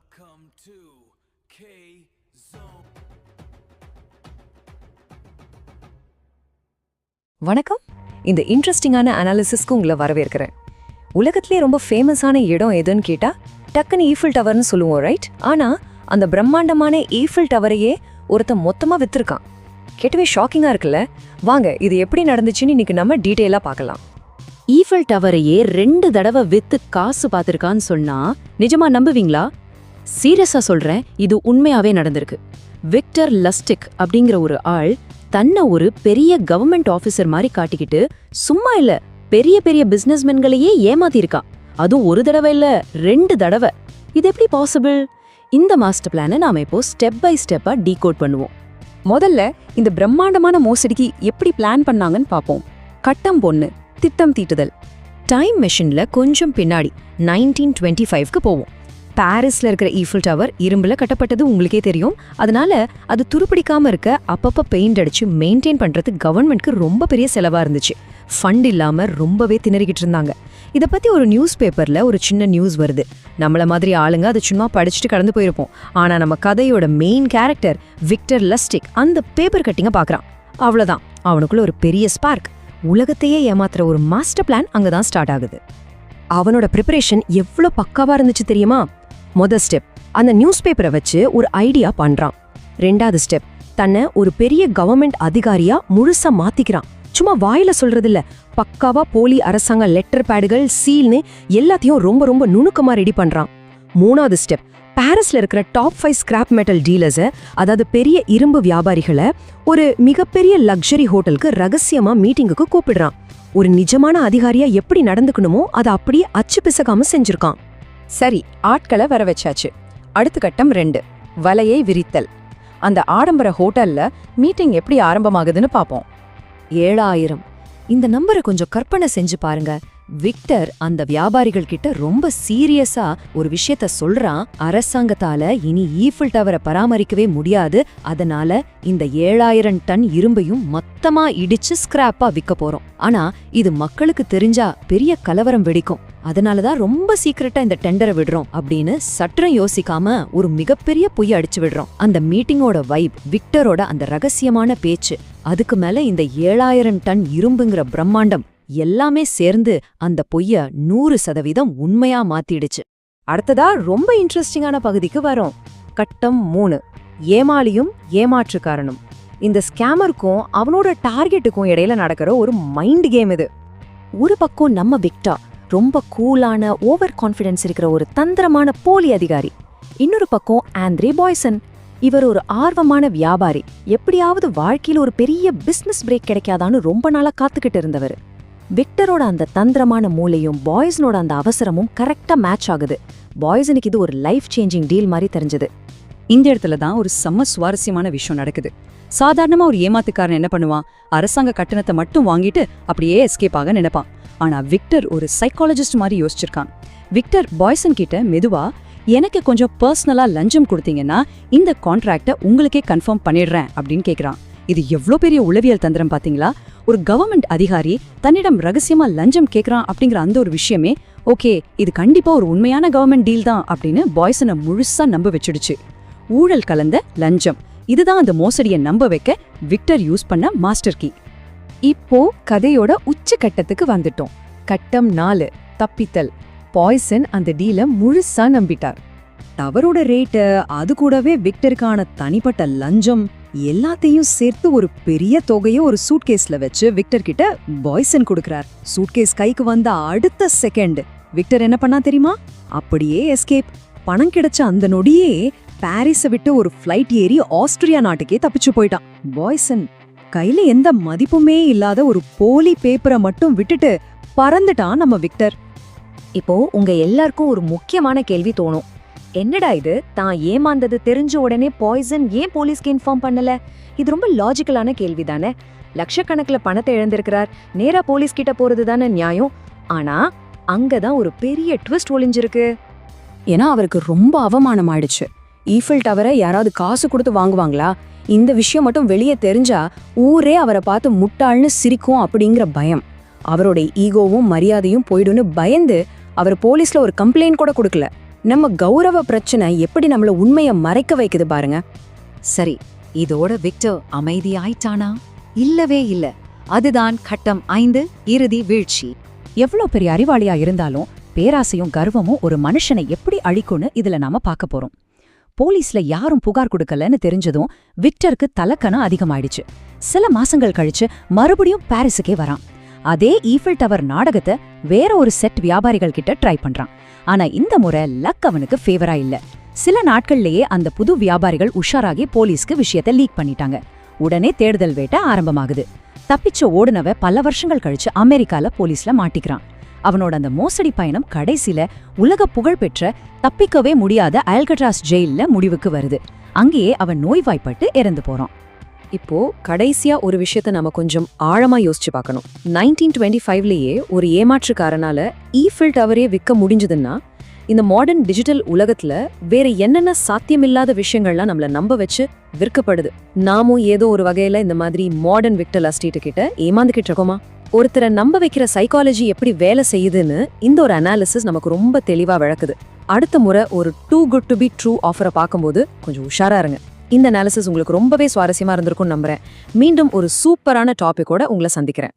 Welcome to K Zone. வணக்கம். இந்த இன்ட்ரெஸ்டிங்கான அனாலிசிஸ்க்கு உங்களை வரவேற்கிறேன். உலகத்திலே ரொம்ப ஃபேமஸான இடம் எதுன்னு கேட்டா டக்குன்னு ஈஃபில் டவர்னு சொல்லுவோம், ரைட்? ஆனா அந்த பிரம்மாண்டமான ஈஃபில் டவரையே ஒருத்தன் மொத்தமா வித்திருக்கான். கேட்டவே ஷாக்கிங்கா இருக்குல்ல? வாங்க இது எப்படி நடந்துச்சுன்னு இன்னைக்கு நம்ம டீட்டெயிலா பார்க்கலாம். ஈஃபில் டவரையே 2 தடவை வித்து காசு பார்த்திருக்கான்னு சொன்னா நிஜமா நம்புவீங்களா? சீரியஸா சொல்றேன், இது உண்மையாவே நடந்திருக்கு. விக்டர் லஸ்டிக் அப்படிங்கிற ஒரு ஆள் தன்னை ஒரு பெரிய கவர்மெண்ட் ஆபீசர் மாதிரி காட்டிக்கிட்டு சும்மா இல்ல பெரிய பெரிய பிசினஸ்மென்களையே ஏமாத்திருக்கான். அதுவும் ஒரு தடவை இல்ல 2 தடவை. இது எப்படி பாசிபிள்? இந்த மாஸ்டர் பிளானை நாம இப்போ ஸ்டெப் பை ஸ்டெப்பா டீகோட் பண்ணுவோம். முதல்ல இந்த பிரம்மாண்டமான மோசடிக்கு எப்படி பிளான் பண்ணாங்கன்னு பார்ப்போம். கட்டம் பொண்ணு திட்டம் தீட்டுதல். டைம் மெஷின்ல கொஞ்சம் பின்னாடி 1925க்கு போவோம். பாரிஸ்ல இருக்கிற ஈஃபில் டவர் இரும்புல கட்டப்பட்டது உங்களுக்கே தெரியும். அதனால அது துருப்பிடிக்காம இருக்க அப்பப்ப பெயிண்ட் அடிச்சு மெயின்டைன் பண்றது கவர்மெண்ட்க்கு ரொம்ப பெரிய செலவா இருந்துச்சு. ஃபண்ட் இல்லாம ரொம்பவே திணறிக்கிட்டு இருந்தாங்க. இதை பத்தி ஒரு நியூஸ் பேப்பர்ல ஒரு சின்ன நியூஸ் வருது. நம்மள மாதிரி ஆளுங்க அதை சும்மா படிச்சுட்டு கடந்து போயிருப்போம். ஆனா நம்ம கதையோட மெயின் கேரக்டர் விக்டர் லஸ்டிக் அந்த பேப்பர் கட்டிங்க பாக்குறான். அவ்வளவுதான், அவனுக்குள்ள ஒரு பெரிய ஸ்பார்க். உலகத்தையே ஏமாத்துற ஒரு மாஸ்டர் பிளான் அங்கதான் ஸ்டார்ட் ஆகுது. அவனோட ப்ரிப்பரேஷன் எவ்வளோ பக்காவா இருந்துச்சு தெரியுமா? முதல் ஸ்டெப், அந்த நியூஸ் பேப்பரை வச்சு ஒரு ஐடியா பண்றான். 2வது ஸ்டெப், தன்னை ஒரு பெரிய கவர்மெண்ட் அதிகாரியா முழுசா மாத்திக்கிறான். சும்மா வாயில சொல்றது இல்ல, பக்காவா போலி அரசாங்க லெட்டர் பேடுகள், சீல்னு எல்லாத்தையும் ரொம்ப ரொம்ப நுணுக்கமா ரெடி பண்றான். 3வது ஸ்டெப், பாரிஸ்ல இருக்கிற டாப் 5 ஸ்கிராப் மெட்டல் டீலர்ஸை, அதாவது பெரிய இரும்பு வியாபாரிகளை ஒரு மிகப்பெரிய லக்ஸரி ஹோட்டலுக்கு ரகசியமா மீட்டிங்குக்கு கூப்பிடுறான். ஒரு நிஜமான அதிகாரியா எப்படி நடந்துக்கணுமோ அதை அப்படியே அச்சு பிசகாம செஞ்சிருக்கான். சரி, ஆட்களை வர வச்சாச்சு. அடுத்த கட்டம் 2, வலையை விரித்தல். அந்த ஆடம்பர ஹோட்டல்ல மீட்டிங் எப்படி ஆரம்பமாகுதுன்னு பாப்போம். 7000. இந்த நம்பரை கொஞ்சம் கற்பனை செஞ்சு பாருங்க. விக்டர் அந்த வியாபாரிகள் கிட்ட ரொம்ப சீரியஸா ஒரு விஷயத்த சொல்றான். அரசாங்கத்தால இனி ஈஃபில் டவரை பராமரிக்கவே முடியாது, அதனால இந்த 7000 டன் இரும்பையும் மொத்தமா இடிச்சு ஸ்கிராப்பா விற்க போறோம். ஆனா இது மக்களுக்கு தெரிஞ்சா பெரிய கலவரம் வெடிக்கும், அதனாலதான் ரொம்ப சீக்கிரட்டா இந்த டெண்டரை விடுறோம் அப்படின்னு சற்றும் யோசிக்காம ஒரு மிகப்பெரிய பொய் அடிச்சு விடுறோம். அந்த மீட்டிங்கோட வைப், விக்டரோட அந்த ரகசியமான பேச்சு, அதுக்கு மேல இந்த 7000 டன் இரும்புங்கிற பிரம்மாண்டம் எல்லாமே சேர்ந்து அந்த பொய்ய 100% உண்மையா மாத்திடுச்சு. அடுத்ததா ரொம்ப இன்ட்ரெஸ்டிங்கான பகுதிக்கு வரோம். கட்டம் 3, ஏமாளியும் ஏமாற்றுக்காரனும். இந்த ஸ்கேமருக்கும் அவனோட டார்கெட்டுக்கும் இடையில நடக்கிற ஒரு மைண்ட் கேம் இது. ஒரு பக்கம் நம்ம விக்டர் ரொம்ப கூலான ஓவர் கான்ஃபிடன்ஸ் இருக்கிற ஒரு தந்திரமான போலி அதிகாரி. இன்னொரு பக்கம் ஆண்ட்ரே பாய்சன். இவர் ஒரு ஆர்வமான வியாபாரி, எப்படியாவது வாழ்க்கையில ஒரு பெரிய பிசினஸ் பிரேக் கிடைக்காதான்னு ரொம்ப நாளா காத்துக்கிட்டு இருந்தவர். விக்டரோட அந்த தந்திரமான மூளையும் பாய்ஸனோட அந்த அவசரமும் கரெக்டா மேட்ச் ஆகுது. பாய்ஸனுக்கு இது ஒரு லைஃப் சேஞ்சிங் டீல் மாதிரி தெரிஞ்சது. இந்த இடத்துல தான் ஒரு செம்ம சுவாரஸ்யமான விஷயம் நடக்குது. சாதாரணமா ஒரு ஏமாத்துக்காரன் என்ன பண்ணுவான்? அரசாங்க கட்டணத்தை மட்டும் வாங்கிட்டு அப்படியே எஸ்கேப் ஆக நினைப்பான். ஆனா விக்டர் ஒரு சைக்காலஜிஸ்ட் மாதிரி யோசிச்சிருக்கான். விக்டர் பாய்சன் கிட்ட மெதுவா, எனக்கு கொஞ்சம் பர்சனலா லஞ்சம் கொடுத்தீங்கன்னா இந்த கான்ட்ராக்டை உங்களுக்கே கன்ஃபார்ம் பண்ணிடுறேன் அப்படின்னு கேக்குறான். இது எவ்வளோ பெரிய உளவியல் தந்திரம் பாத்தீங்களா? ஒரு கவர்மெண்ட் அதிகாரி தன்னிடம் ரகசியமா லஞ்சம் கேட்கறான் அப்படிங்கிற அந்த ஒரு விஷயமே, ஓகே இது கண்டிப்பா ஒரு உண்மையான கவர்மெண்ட் டீல் தான் அப்படின்னு பாய்சனை முழுசா நம்ப வச்சிடுச்சு. ஊழல் கலந்த லஞ்சம், இதுதான் அந்த மோசடியை நம்ப வைக்க விக்டர் யூஸ் பண்ண மாஸ்டர் கீ. இப்போ கதையோட உச்சகட்டத்துக்கு வந்துட்டோம். கட்டம் 4, தப்பித்தல். பாய்சன் அந்த டீல முழுசா நம்பிட்டார். டவரோட ரேட்டு, அது கூடவே விக்டருக்கான தனிப்பட்ட லஞ்சம் எல்லாத்தையும் சேர்த்து ஒரு பெரிய தொகையை ஒரு சூட்கேஸ்ல வச்சு விக்டர் கிட்ட பாய்சன் கொடுக்கறார். சூட்கேஸ் கைக்கு வந்த அடுத்த செகண்ட் விக்டர் என்ன பண்ணா தெரியுமா? அப்படியே எஸ்கேப். பணம் கிடைச்ச அந்த நொடியே பாரிஸை விட்டு ஒரு ஃப்ளைட் ஏறி ஆஸ்திரியா நாட்டுக்கே தப்பிச்சு போயிட்டான். பாய்சன் கையில எந்த மதிப்புமே இல்லாத ஒரு போலி பேப்பரை மட்டும் விட்டுட்டு பறந்துட்டான் நம்ம விக்டர். இப்போ உங்க எல்லாருக்கும் ஒரு முக்கியமான கேள்வி தோணும். என்னடா இது, தான் ஏமாந்தது தெரிஞ்ச உடனே பாய்சன் ஏன் போலீஸ்க்கு இன்ஃபார்ம் பண்ணல? இது ரொம்ப லாஜிக்கலான கேள்விதானே. லட்சக்கணக்கில் பணத்தை இழந்திருக்கிறார், நேரா போலீஸ் கிட்ட போறது தானே நியாயம். ஆனா அங்கதான் ஒரு பெரிய ட்விஸ்ட் ஒளிஞ்சிருக்கு. ஏன்னா அவருக்கு ரொம்ப அவமானம் ஆயிடுச்சு. ஈஃபில் டவரை யாராவது காசு கொடுத்து வாங்குவாங்களா? இந்த விஷயம் மட்டும் வெளியே தெரிஞ்சா ஊரே அவரை பார்த்து முட்டாள்னு சிரிக்கும் அப்படிங்கிற பயம். அவரோட ஈகோவும் மரியாதையும் போயிடுன்னு பயந்து அவர் போலீஸ்ல ஒரு கம்ப்ளைண்ட் கூட கொடுக்கல. நம்ம கௌரவ பிரச்சனை எப்படி நம்மள உண்மையை மறைக்க வைக்குது பாருங்க. சரி, இதோட விக்டர் அமைதியாயிட்டானா? இல்லவே இல்ல. அதுதான் கட்டம் 5, இறுதி வீழ்ச்சி. எவ்வளோ பெரிய அறிவாளியா இருந்தாலும் பேராசையும் கர்வமும் ஒரு மனுஷனை எப்படி அழிக்கும்னு இதுல நாம பார்க்க போறோம். போலீஸ்ல யாரும் புகார் கொடுக்கலன்னு தெரிஞ்சதும் விக்டருக்கு தலக்கணம் அதிகமாயிடுச்சு. சில மாசங்கள் கழிச்சு மறுபடியும் பாரிஸுக்கே வரான். அதே ஈஃபில் டவர் நாடகத்தை வேற ஒரு செட் வியாபாரிகள் கிட்ட ட்ரை பண்றான். ஆனா இந்த முறை லக் அவனுக்கு ஃபேவரா இல்ல. சில நாட்கள்லயே அந்த புது வியாபாரிகள் உஷாராகி போலீஸ்க்கு விஷயத்தை லீக் பண்ணிட்டாங்க. உடனே தேடுதல் வேட்டை ஆரம்பமாகுது. தப்பிச்ச ஓடுனவ பல வருஷங்கள் கழிச்சு அமெரிக்கால போலீஸ்ல மாட்டிக்கிறான். அவனோட அந்த மோசடி பயணம் கடைசில உலக புகழ்பெற்ற தப்பிக்கவே முடியாத ஆல்கட்ராஸ் ஜெயில்ல முடிவுக்கு வருது. அங்கேயே அவன் நோய்வாய்ப்பட்டு இறந்து போறான். இப்போ கடைசியா ஒரு விஷயத்த நாம கொஞ்சம் ஆழமா யோசிச்சு பார்க்கணும். 1925லயே ஒரு ஏமாற்றுக்காரனால ஈஃபில் டவரே விற்க முடிஞ்சதுன்னா, இந்த மாடர்ன் டிஜிட்டல் உலகத்துல வேற என்னென்ன சாத்தியமில்லாத விஷயங்கள்லாம் நம்மள நம்ப வச்சு விற்கப்படுது. நாமும் ஏதோ ஒரு வகையில இந்த மாதிரி மாடர்ன் விக்டர் லஸ்டீட்டு கிட்ட ஏமாந்துகிட்டு இருக்கோமா? ஒருத்தரை நம்ப வைக்கிற சைக்காலஜி எப்படி வேலை செய்யுதுன்னு இந்த ஒரு அனாலிசிஸ் நமக்கு ரொம்ப தெளிவா விளக்குது. அடுத்த முறை ஒரு too good to be true ஆஃபரை பார்க்கும்போது கொஞ்சம் உஷாரா இருங்க. இந்த அனாலிசிஸ் உங்களுக்கு ரொம்பவே சுவாரஸ்யமா இருந்திருக்கும்னு நம்புறேன். மீண்டும் ஒரு சூப்பரான டாபிக்கோட உங்களை சந்திக்கிறேன்.